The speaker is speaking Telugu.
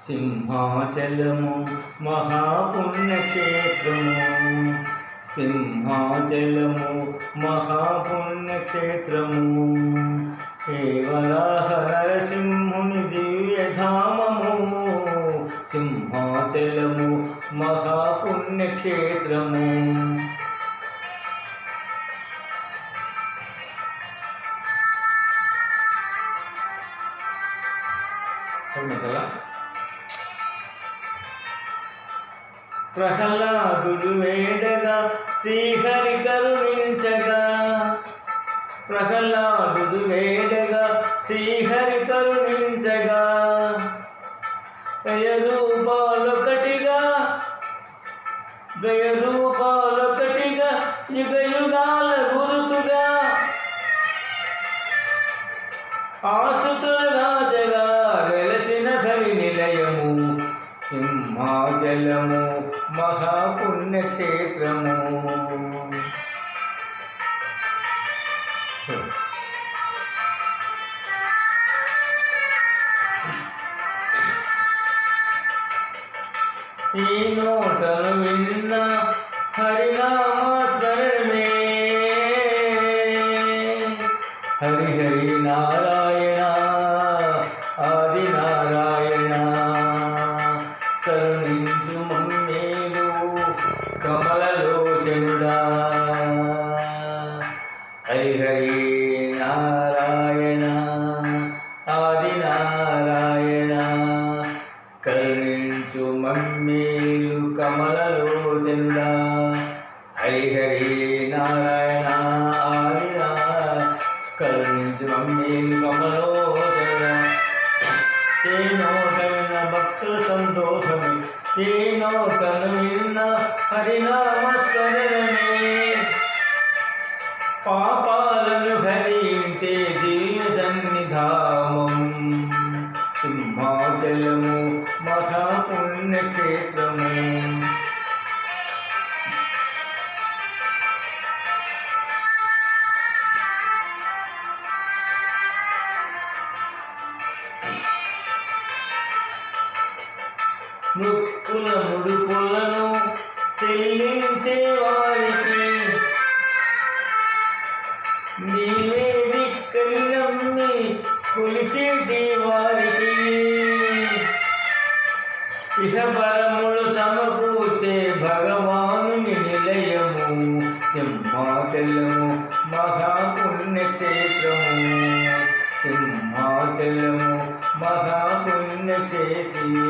సింహాచలము మహాపుణ్యక్షేత్రము, సింహాచలము మహాపుణ్యక్షేత్రము, హే వరాహ నరసింహుని దివ్యధామము, సింహాచలము మహాపుణ్యక్షేత్రము. ప్రహ్లాదుడు వేడగా శ్రీహరి కరుణించగా, ప్రహ్లాదుడు వేడగా శ్రీహరి కరుణించగా, దయరూపాలొకటిగా యుగ యుగాల గురుతుగా, ఆసుతులుగా జగా వెలసిన హరి నిలయము, సింహాచలము మహాపుణ్యక్షేత్రము. ఈ నోటను విన్న హరినామస్మరణమే, హరి హరి నారాయణ ఆది నారాయణ, కరుణించు మమ్మేలు కమలలోచనుడా, హరి హరి నారాయణ ఆది నారాయణ, కరుణించు మమ్మేలు కమలలోచనుడా, హరి హరి నారాయణ ఆది కరుణించు మమ్మేలు కమలలోచనుడా. ఏ నోట విన్న భక్తుల సంతోషమే, ఏ నోటను విన్న హరినామస్మరణమే, పాపాలను హరించే దివ్య సన్నిధామం, సింహాచలము మహాపుణ్యక్షేత్రము. ముక్కుల ముడుపులను చెల్లించే వారికి నీవే దిక్కని నమ్మి కొలిచేటి వారికి, ఇహపరములు సమకూర్చే భగవానుని నిలయము, సింహాచలము మహాపుణ్యక్షేత్రము, సింహాచలము మహాపుణ్యక్షేత్రము.